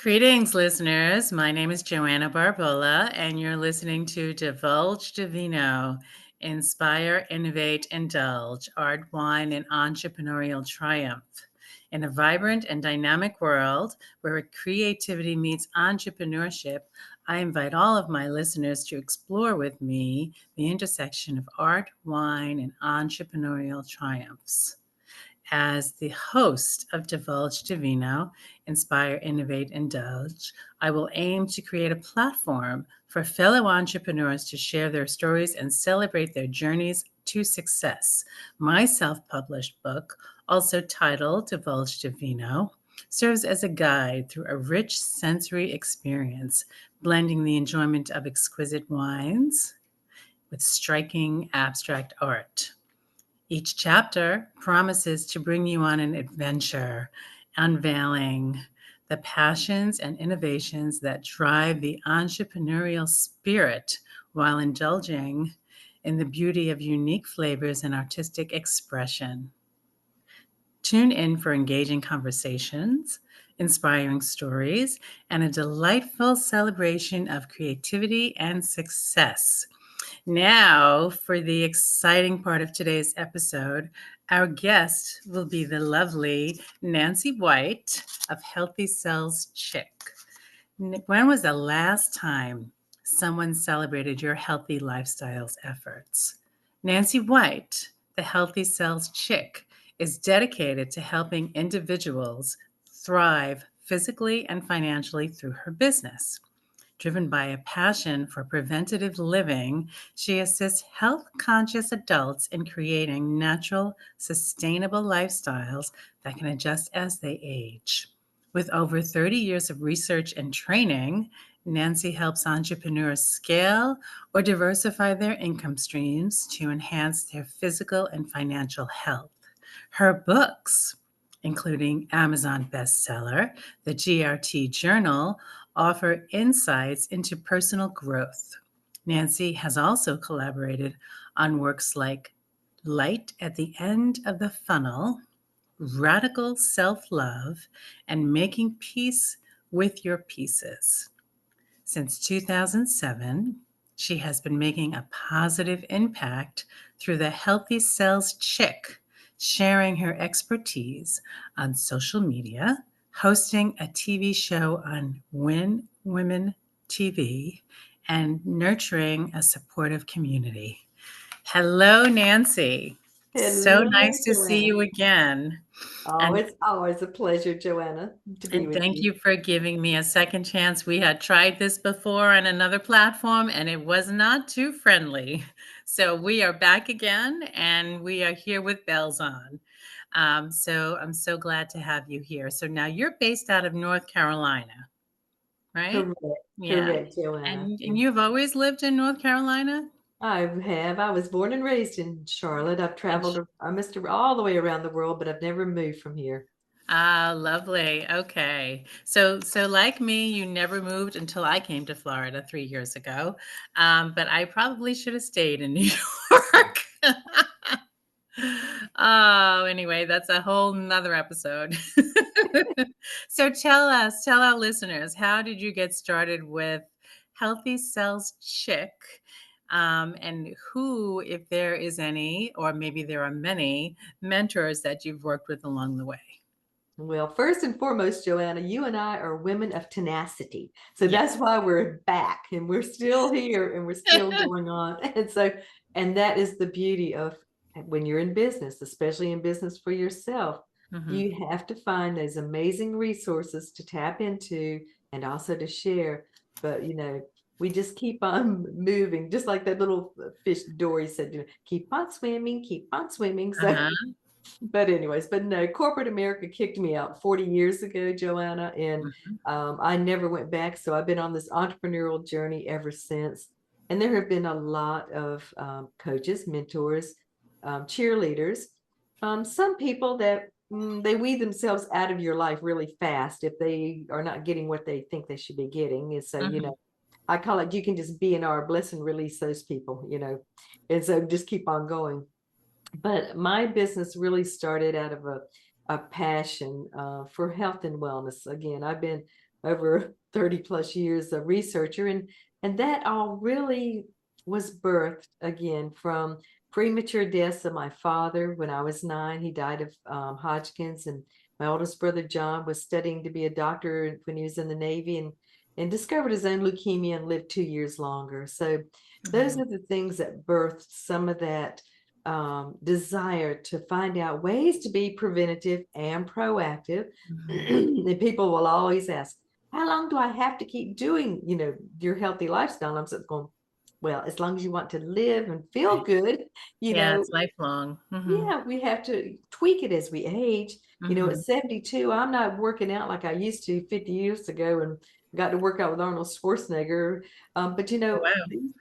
Greetings, listeners. My name is Joanna Barbola, and you're listening to Divulge Divino, Inspire, Innovate, Indulge, Art, Wine, and Entrepreneurial Triumph. In a vibrant and dynamic world where creativity meets entrepreneurship, I invite all of my listeners to explore with me the intersection of art, wine, and entrepreneurial triumphs. As the host of Divulge Divino, Inspire, Innovate, Indulge, I will aim to create a platform for fellow entrepreneurs to share their stories and celebrate their journeys to success. My self published book, also titled Divulge Divino, serves as a guide through a rich sensory experience, blending the enjoyment of exquisite wines with striking abstract art. Each chapter promises to bring you on an adventure, unveiling the passions and innovations that drive the entrepreneurial spirit while indulging in the beauty of unique flavors and artistic expression. Tune in for engaging conversations, inspiring stories, and a delightful celebration of creativity and success. Now, for the exciting part of today's episode, our guest will be the lovely Nancy White of Healthy Cells Chick. When was the last time someone celebrated your healthy lifestyles efforts? Nancy White, the Healthy Cells Chick, is dedicated to helping individuals thrive physically and financially through her business. Driven by a passion for preventative living, she assists health conscious adults in creating natural, sustainable lifestyles that can adjust as they age. With over 30 years of research and training, Nancy helps entrepreneurs scale or diversify their income streams to enhance their physical and financial health. Her books, including Amazon bestseller, The GRT Journal, offer insights into personal growth. Nancy has also collaborated on works like Light at the End of the Funnel, Radical Self Love, and Making Peace with Your Pieces. Since 2007, she has been making a positive impact through the Healthy Cells Chick, sharing her expertise on social media, hosting a TV show on Win Women TV, and nurturing a supportive community. Hello, Nancy. So Hello, nice to see Joanna. you again. Oh, And it's always a pleasure, Joanna, to be And with thank you. you for giving me a second chance. We had tried this before on another platform and it was not too friendly. So we are back again and we are here with bells on. So I'm so glad to have you here. So now you're based out of North Carolina, right? Correct, Yeah. correct, Joanna. And you've always lived in North Carolina? I have. I was born and raised in Charlotte. I've And traveled, I missed all the way around the world, but I've never moved from here. Ah, lovely. Okay. So like me, you never moved until I came to Florida 3 years ago. But I probably should have stayed in New York. Oh, anyway, that's a whole nother episode. So tell our listeners, how did you get started with Healthy Cells Chick? And who, if there is any, or maybe there are many, mentors that you've worked with along the way? Well, first and foremost, Joanna, you and I are women of tenacity. So that's Yes. why we're back and we're still here and we're still going on. And that is the beauty of when you're in business, especially in business for yourself, Mhm. you have to find those amazing resources to tap into and also to share. But, we just keep on moving, just like that little fish Dory said, keep on swimming, keep on swimming. So Uh-huh. but anyways, but no, corporate America kicked me out 40 years ago, Joanna, and Mhm. I never went back. So I've been on this entrepreneurial journey ever since. And there have been a lot of coaches, mentors, cheerleaders, some people that they weed themselves out of your life really fast if they are not getting what they think they should be getting. And so, Mhm. I call it, you can just be in our bless and release those people, and so just keep on going. But my business really started out of a passion for health and wellness. Again, I've been over 30 plus years a researcher, and that all really was birthed again from premature deaths of my father when I was 9. He died of Hodgkin's, and my oldest brother John was studying to be a doctor when he was in the Navy, and discovered his own leukemia and lived 2 years longer. So those Mhm. are the things that birthed some of that desire to find out ways to be preventative and proactive. Mhm. And people will always ask, how long do I have to keep doing, your healthy lifestyle? And I'm sort of going, well, as long as you want to live and feel Right. good, you Yeah, know, it's lifelong. Mhm. yeah, we have to tweak it as we age. At Mhm. 72, I'm not working out like I used to 50 years ago and got to work out with Arnold Schwarzenegger. But Oh, wow.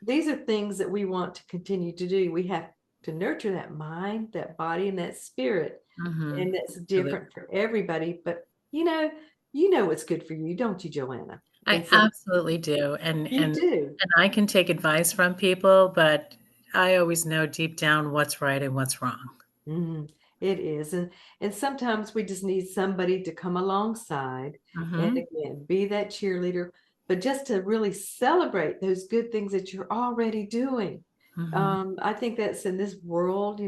these are things that we want to continue to do. We have to nurture that mind, that body, and that spirit. Mhm. And that's Absolutely. different for everybody. But you know what's good for you, don't you, Joanna? I And so absolutely do, and you do. I can take advice from people, but I always know deep down what's right and what's wrong. Mhm. It is. And sometimes we just need somebody to come alongside and Mhm. again be that cheerleader, but just to really celebrate those good things that you're already doing. Mhm. I think that's in this world,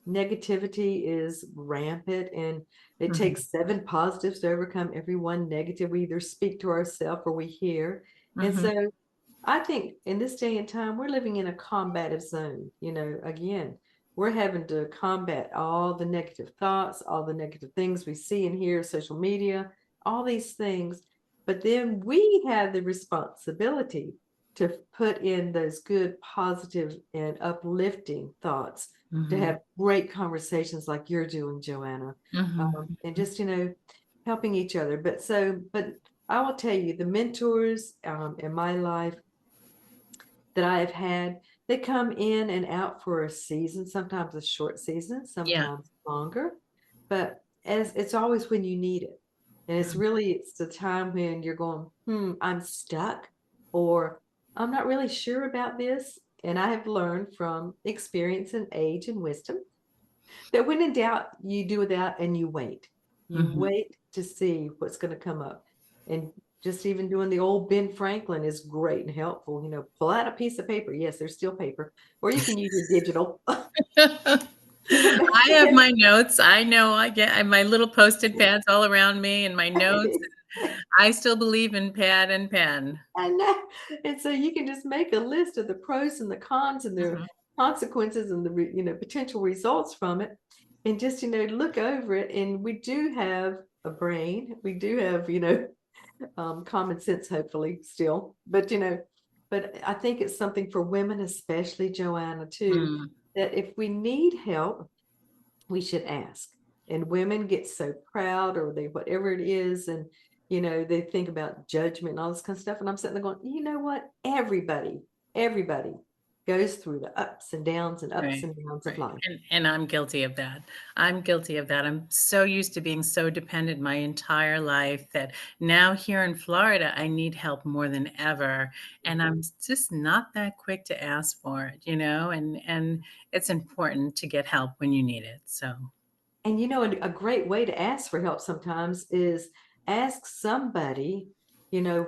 negativity is rampant, and it Mhm. takes 7 positives to overcome every one negative. We either speak to ourselves or we hear. And Mhm. so I think in this day and time, we're living in a combative zone. Again, we're having to combat all the negative thoughts, all the negative things we see and hear, social media, all these things. But then we have the responsibility to put in those good, positive, and uplifting thoughts, to Mhm. have great conversations like you're doing, Joanna, Mhm. and just, helping each other. But I will tell you, the mentors in my life that I have had, they come in and out for a season, sometimes a short season, Yeah. sometimes longer, but as it's always when you need it. And Mhm. it's the time when you're going, I'm stuck, or I'm not really sure about this. And I have learned from experience and age and wisdom that when in doubt, you do without and you wait. You Mhm. wait to see what's going to come up. And just even doing the old Ben Franklin is great and helpful. Pull out a piece of paper. Yes, there's still paper, or you can use your digital. I have my notes. I know I get my little Post-it pads all around me and my notes. I still believe in pad and pen. I know. And so you can just make a list of the pros and the cons and the Mhm. consequences and the potential results from it, and just look over it. And we do have a brain. We do have common sense, hopefully, still. But I think it's something for women, especially Joanna, too, Mm. that if we need help, we should ask. And women get so proud, or they whatever it is, and they think about judgment and all this kind of stuff. And I'm sitting there going, you know what? Everybody goes through the ups and downs and ups Right, and downs of right, life. and I'm guilty of that. I'm guilty of that. I'm so used to being so dependent my entire life that now here in Florida, I need help more than ever, and I'm Mhm. just not that quick to ask for it, and it's important to get help when you need it, so. And a great way to ask for help sometimes is ask somebody,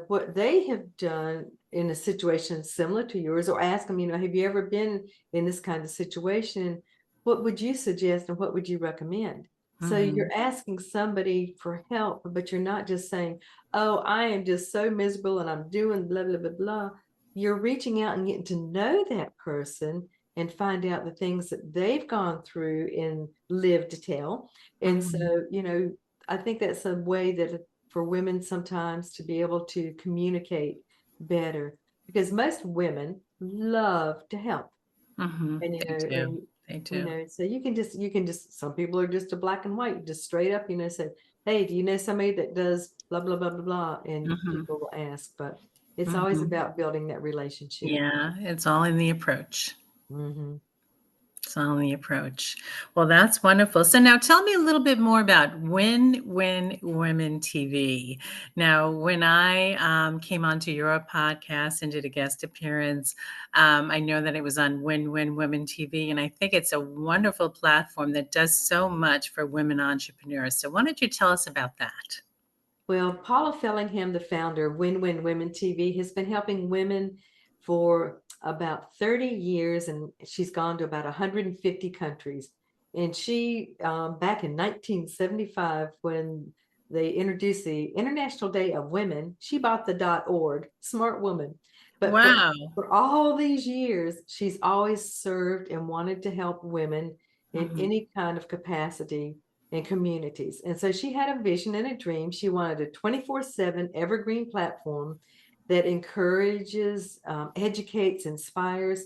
what they have done in a situation similar to yours, or ask them, have you ever been in this kind of situation? What would you suggest and what would you recommend? So Mhm, you're asking somebody for help, but you're not just saying, oh, I am just so miserable and I'm doing blah, blah, blah, blah. You're reaching out and getting to know that person and find out the things that they've gone through and lived to tell. And mhm, so, I think that's a way that for women sometimes to be able to communicate better, because most women love to help. mhm, And they do, they do. so you can just some people are just a black and white, just straight up, say, hey, do you know somebody that does blah blah blah blah blah, and Mhm, people will ask. But it's always mhm. about building that relationship. Yeah, it's all in the approach. Hmm. It's all in the approach. Well, that's wonderful. So now tell me a little bit more about Win Women TV. Now, when I came onto your podcast and did a guest appearance, I know that it was on Win Women TV, and I think it's a wonderful platform that does so much for women entrepreneurs. So why don't you tell us about that? Well, Paula Fellingham, the founder of Win Win Women TV, has been helping women for about 30 years, and she's gone to about 150 countries. And she, back in 1975, when they introduced the International Day of Women, she bought the .org, smart woman. But Wow. for all these years, she's always served and wanted to help women in Mhm. any kind of capacity in communities. And so she had a vision and a dream. She wanted a 24/7 evergreen platform that encourages, educates, inspires,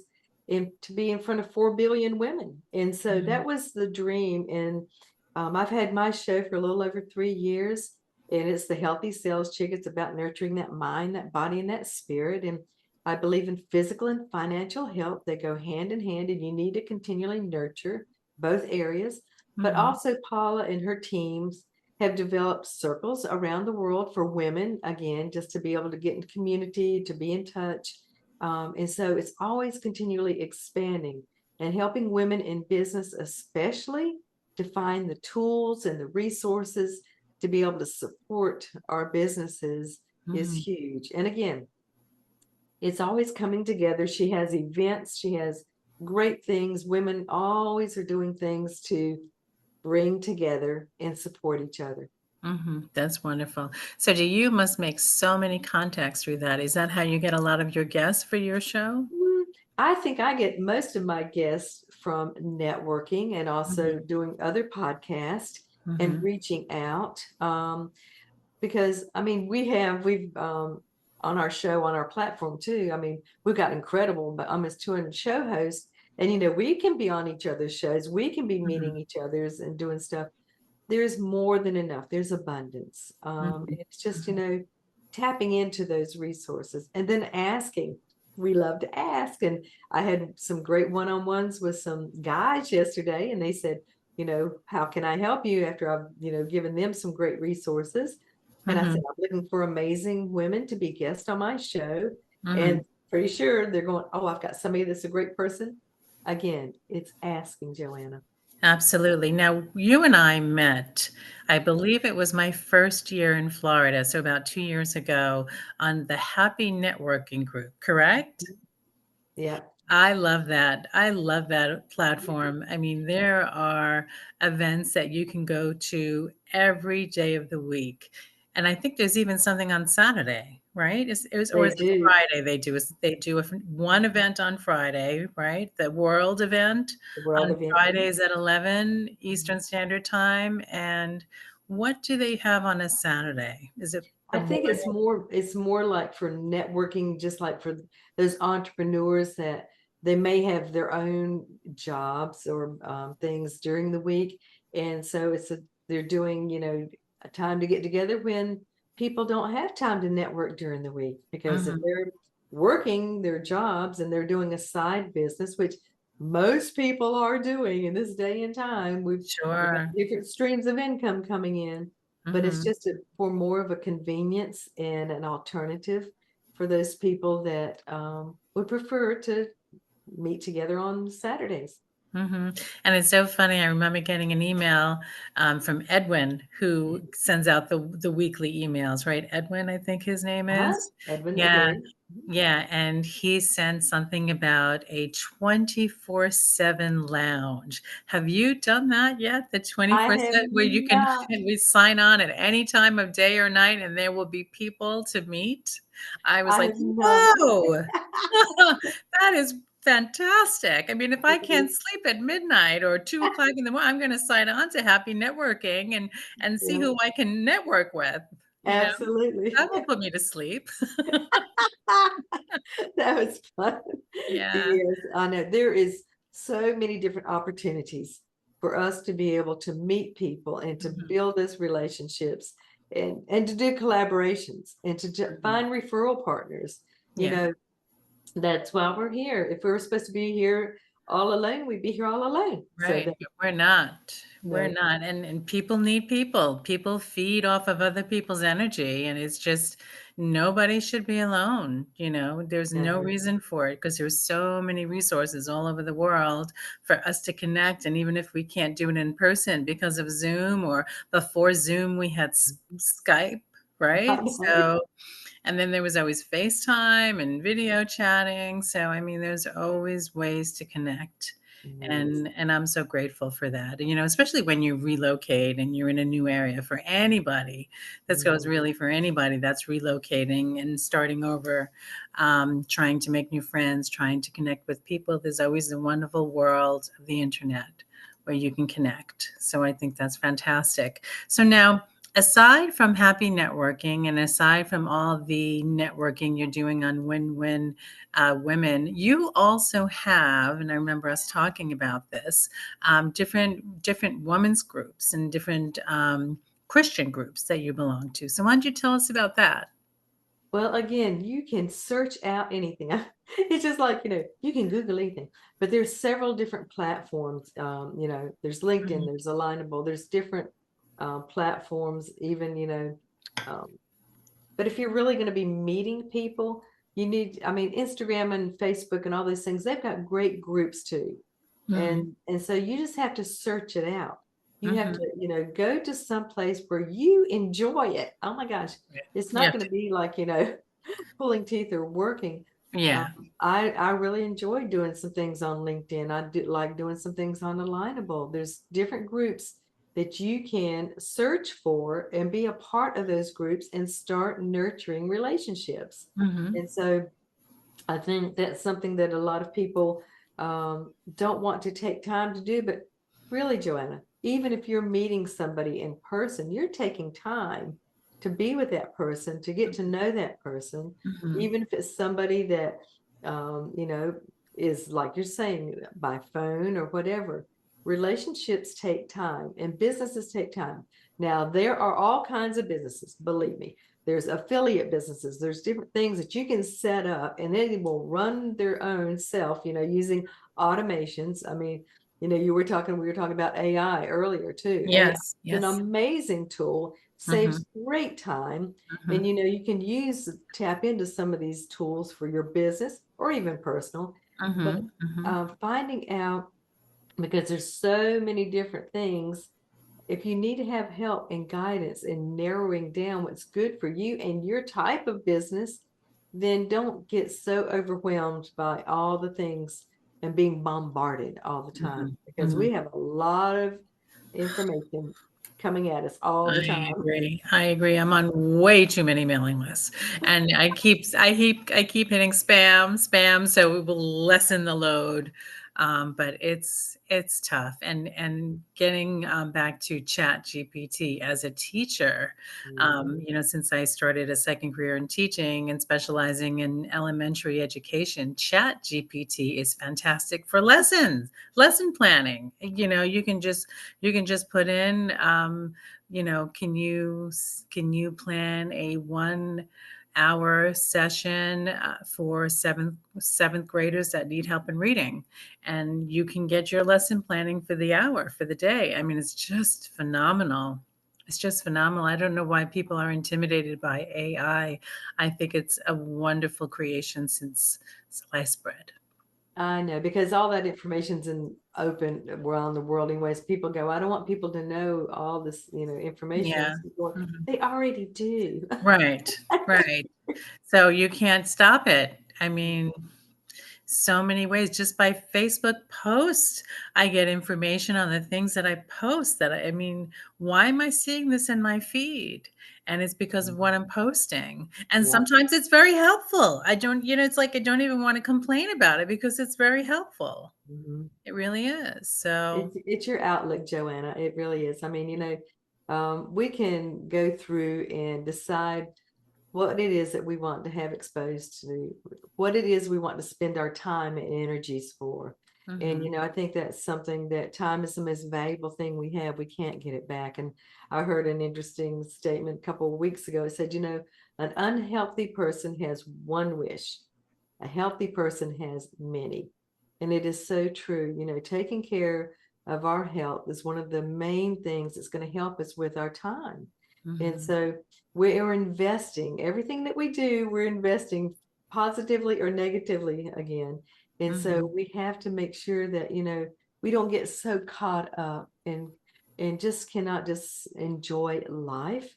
and to be in front of 4 billion women. And so Mhm. that was the dream. And I've had my show for a little over 3 years, and it's the Healthy Sales Chick. It's about nurturing that mind, that body, and that spirit. And I believe in physical and financial health. They go hand in hand, and you need to continually nurture both areas. But Mhm. also, Paula and her teams have developed circles around the world for women, again, just to be able to get in community, to be in touch. And so it's always continually expanding and helping women in business, especially to find the tools and the resources to be able to support our businesses is Mhm. huge. And again, it's always coming together. She has events, she has great things. Women always are doing things to bring together and support each other. Mhm. That's wonderful. So do you must make so many contacts through that. Is that how you get a lot of your guests for your show? Mm, I think I get most of my guests from networking and also Mhm. doing other podcasts and Mhm. reaching out. Because I mean, we've on our show, on our platform too. I mean, we've got incredible, but almost 200 show hosts, and we can be on each other's shows. We can be Mhm. meeting each other's and doing stuff. There's more than enough. There's abundance. Mhm. It's just, Mhm. tapping into those resources and then asking. We love to ask. And I had some great one-on-ones with some guys yesterday, and they said, how can I help you after I've, given them some great resources. And I said, Mhm. I'm looking for amazing women to be guests on my show. And Mhm. pretty sure they're going, oh, I've got somebody that's a great person. Again, it's asking, Joanna. Absolutely. Now, you and I met, I believe it was my first year in Florida, so about 2 years ago on the Happy Networking Group, correct? Yeah. I love that. I love that platform. I mean, there are events that you can go to every day of the week. And I think there's even something on Saturday, right? Or They is it do. Friday they do one event on Friday, right? The world event The world on event. Mhm. Fridays at 11 Mhm. Eastern Standard Time. And what do they have on a Saturday? Is it the I think morning? it's more like for networking, just like for those entrepreneurs that they may have their own jobs or things during the week. And so they're doing, a time to get together when people don't have time to network during the week, because if Mhm. they're working their jobs and they're doing a side business, which most people are doing in this day and time, we've got Sure. different streams of income coming in, but it's Mhm. just for more of a convenience and an alternative for those people that would prefer to meet together on Saturdays. Mhm, and it's so funny, I remember getting an email, from Edwin, who sends out the weekly emails, right? Edwin, I think his name Uh-huh. is? Edwin Yeah, McGarry. Mhm. yeah, and he sent something about a 24/7 lounge. Have you done that yet? The I have 24/7 where you can not. we sign on at any time of day or night, and there will be people to meet? I was I like, have not. "Whoa!" That is fantastic. I mean, if I It can't is. sleep at midnight or 2 o'clock in the morning, I'm gonna sign on to Happy Networking and see Yeah, who I can network with, you know? absolutely. That will put me to sleep. That was fun. Yeah. Yes, I know. There is so many different opportunities for us to be able to meet people and to Mhm, build those relationships and to do collaborations and to mhm. find referral partners. You Yeah. know, that's why we're here. If we were supposed to be here all alone, we'd be here all alone. So Right, that, but we're not. We're no, not, and people need people. People feed off of other people's energy, and it's just nobody should be alone, you know? There's no never. reason for it because there's so many resources all over the world for us to connect, and even if we can't do it in person because of Zoom or before Zoom, we had S Skype. I right? know. So and then there was always FaceTime and video chatting, so, I mean, there's always ways to connect, Yes. and I'm so grateful for that, and, especially when you relocate and you're in a new area for anybody, this goes Mhm. really for anybody that's relocating and starting over, trying to make new friends, trying to connect with people, there's always the wonderful world of the internet where you can connect, so I think that's fantastic. So now aside from happy networking and aside from all the networking you're doing on Win-Win Women, you also have, and I remember us talking about this, different women's groups and different Christian groups that you belong to. So why don't you tell us about that? Well, again, you can search out anything. It's just like, you can Google anything, but there's several different platforms. There's LinkedIn, Mhm, there's Alignable, there's different platforms, even, but if you're really going to be meeting people, I mean, Instagram and Facebook and all those things, they've got great groups too. mhm, And so you just have to search it out. You have mhm. to, go to some place where you enjoy it. Oh my gosh. It's You not have going to, to be like, pulling teeth or working. yeah. I really enjoy doing some things on LinkedIn. I do like doing some things on Alignable. There's different groups that you can search for and be a part of those groups and start nurturing relationships. Mhm, And so I think that's something that a lot of people don't want to take time to do. But really, Joanna, even if you're meeting somebody in person, you're taking time to be with that person, to get to know that person, mhm, even if it's somebody that, is like you're saying by phone or whatever. Relationships take time and businesses take time. Now, there are all kinds of businesses, believe me. There's affiliate businesses, there's different things that you can set up and they will run their own self, using automations. I mean, we were talking about AI earlier too. AI is yes, an yes. amazing tool, Mhm, saves great time. And mhm, you can tap into some of these tools for your business or even personal. But mhm, mhm. finding out, because there's so many different things, if you need to have help and guidance in narrowing down what's good for you and your type of business, then don't get so overwhelmed by all the things and being bombarded all the time, Mhm, because mhm. we have a lot of information coming at us all the I time. agree. I agree. I'm on way too many mailing lists, and I keep hitting spam, spam, so it will lessen the load. But it's tough. And getting back to Chat GPT as a teacher, Mhm. since I started a second career in teaching and specializing in elementary education, Chat GPT is fantastic for lesson planning. You can just put in. Can you plan a 1 hour session for seventh graders that need help in reading, and you can get your lesson planning for the hour for the day. I mean, it's just phenomenal. It's just phenomenal. I don't know why people are intimidated by AI. I think it's a wonderful creation since sliced bread. I know, because all that information's in open around the world anyways. People go, I don't want people to know all this, information. Yeah. It's going, Mhm. they already do. Right. Right. So you can't stop it. I mean, so many ways. Just by Facebook posts, I get information on the things that I post that I mean, why am I seeing this in my feed? And it's because of what I'm posting. And Yeah. sometimes it's very helpful. I don't, it's like I don't even want to complain about it because it's very helpful. Mhm. It really is. So, It's your outlook, Joanna. It really is. I mean, we can go through and decide what it is that we want to have exposed to, what it is we want to spend our time and energies for. And, mhm. I think that's something, that time is the most valuable thing we have. We can't get it back. And I heard an interesting statement a couple of weeks ago. It said, an unhealthy person has one wish, a healthy person has many. And it is so true. Taking care of our health is one of the main things that's going to help us with our time. And Mhm. so we're investing everything that we do, we're investing positively or negatively again. And so Mhm. we have to make sure that, we don't get so caught up and just cannot just enjoy life.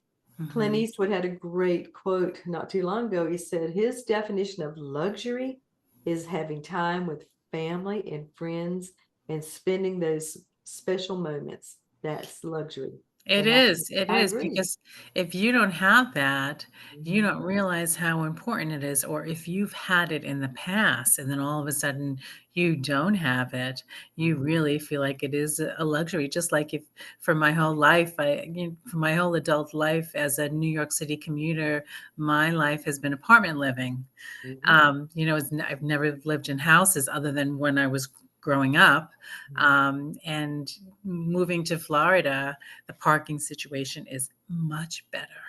Clint Mhm. Eastwood had a great quote not too long ago. He said his definition of luxury is having time with family and friends and spending those special moments. That's luxury. It And is, it I is, agree. because if you don't have that, you Mhm. don't realize how important it is, or if you've had it in the past and then all of a sudden you don't have it, you really feel like it is a luxury. Just like if for my whole life, for my whole adult life as a New York City commuter, my life has been apartment living. Mhm. I've never lived in houses other than when I was growing up. Mhm. And moving to Florida, the parking situation is much better,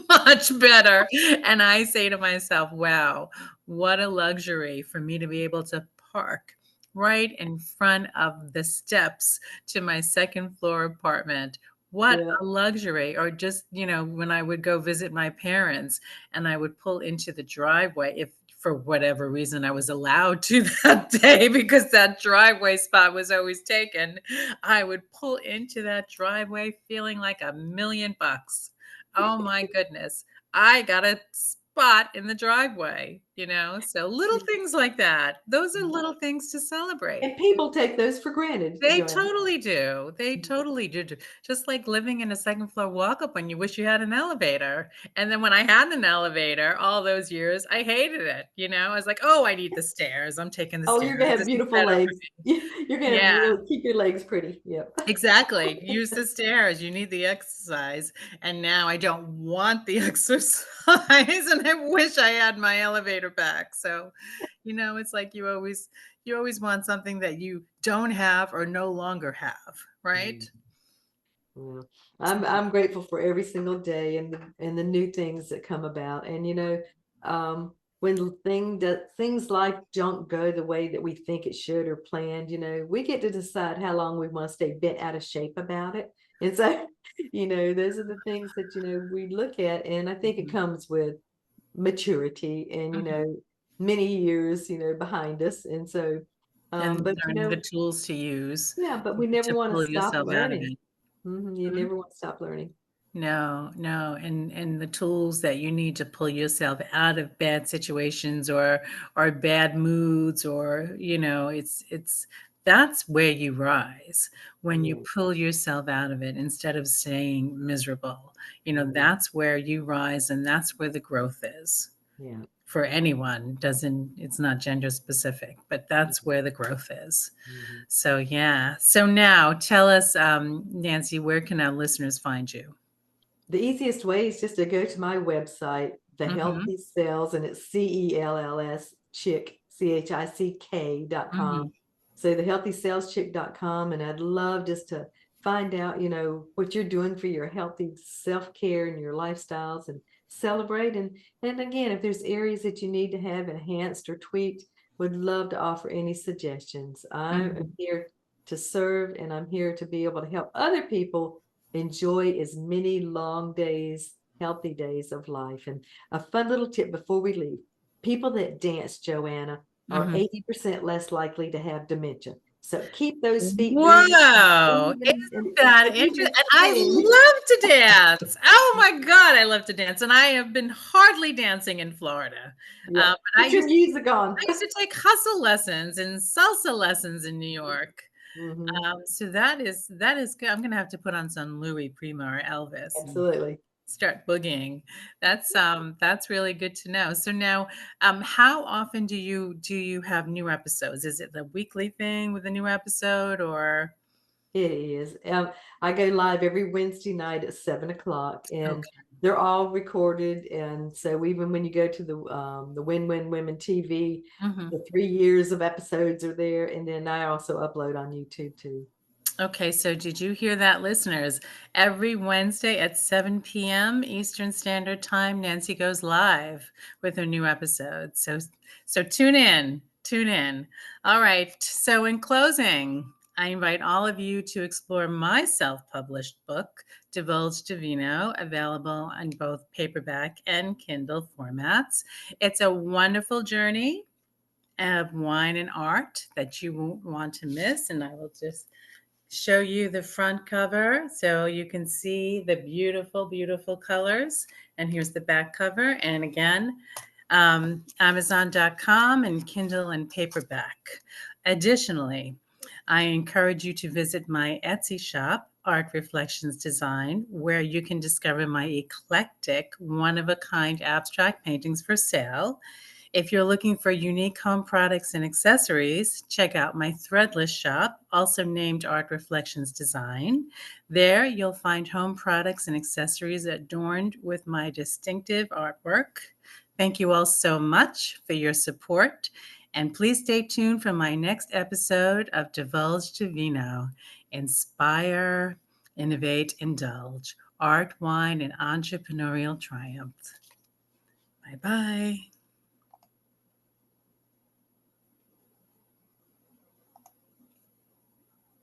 much better. And I say to myself, wow, what a luxury for me to be able to park right in front of the steps to my second floor apartment. What Yeah. a luxury. Or just, when I would go visit my parents and I would pull into the driveway if for whatever reason I was allowed to that day because that driveway spot was always taken. I would pull into that driveway feeling like $1,000,000. Oh my goodness. I got a spot in the driveway, So little things like that. Those are little things to celebrate. And people take those for granted, They Joanne. totally do. They Mhm. totally do. Just like living in a second floor walk-up when you wish you had an elevator. And then when I had an elevator all those years, I hated it, I was like, "Oh, I need the stairs. I'm taking the Oh, you're stairs. gonna have This is beautiful better for legs. me." You're gonna Yeah, really keep your legs pretty. Yep. exactly. Use the stairs. You need the exercise. And now I don't want the exercise, and I wish I had my elevator back. So, it's like you always want something that you don't have or no longer have, right? Mm. Yeah. I'm grateful for every single day and the new things that come about. And when things life don't go the way that we think it should or planned, we get to decide how long we want to stay bent out of shape about it. And so, those are the things that we look at. And I think it Mhm, comes with maturity and mhm. many years behind us. And so, And but learning the tools to use yeah, but we never to want to pull stop yourself out of learning. it. You Mhm. never want to stop learning. No, no, and the tools that you need to pull yourself out of bad situations or bad moods or, it's that's where you rise, when you Yeah. pull yourself out of it instead of staying miserable. Mhm. That's where you rise and that's where the growth is. Yeah. For anyone, doesn't it's not gender specific, but that's Mhm. where the growth is. Mhm. So, yeah. So now tell us, Nancy, where can our listeners find you? The easiest way is just to go to my website, The Mhm, Healthy Cells, and it's CELLS chick, CHICK.com. mhm. So thehealthysaleschick.com. And I'd love just to find out, what you're doing for your healthy self-care and your lifestyles and celebrate. And again, if there's areas that you need to have enhanced or tweaked, would love to offer any suggestions. I am Mhm. here to serve and I'm here to be able to help other people enjoy as many long days, healthy days of life. And a fun little tip before we leave, people that dance, Joanna, are Mhm. 80% less likely to have dementia. So keep those feet moving Wow! even Isn't and that interesting? even And I swing. love to dance. Oh my god, I love to dance, and I have been hardly dancing in Florida. Yeah. But I Put your used music on. I used to take hustle lessons and salsa lessons in New York. Mhm. So that is good. I'm gonna have to put on some Louis Prima or Elvis and Absolutely. start boogieing. That's really good to know. So now, how often do you have new episodes? Is it the weekly thing with a new episode or It is. I go live every Wednesday night at 7 o'clock, and okay. they're all recorded. And so even when you go to the Win Win Women TV, Mhm. the 3 years of episodes are there. And then I also upload on YouTube too. Okay, so did you hear that, listeners? Every Wednesday at 7 p.m. Eastern Standard Time, Nancy goes live with her new episode. So tune in, tune in. All right. So in closing, I invite all of you to explore my self-published book, Divulge Divino, available on both paperback and Kindle formats. It's a wonderful journey of wine and art that you won't want to miss, and I will just show you the front cover so you can see the beautiful, beautiful colors. And here's the back cover. And again, Amazon.com and Kindle and paperback. Additionally, I encourage you to visit my Etsy shop, Art Reflections Design, where you can discover my eclectic, one of a kind abstract paintings for sale. If you're looking for unique home products and accessories, check out my Threadless shop, also named Art Reflections Design. There, you'll find home products and accessories adorned with my distinctive artwork. Thank you all so much for your support. And please stay tuned for my next episode of Divulge Divino Inspire, Innovate, Indulge Art, Wine, and Entrepreneurial Triumph. Bye bye.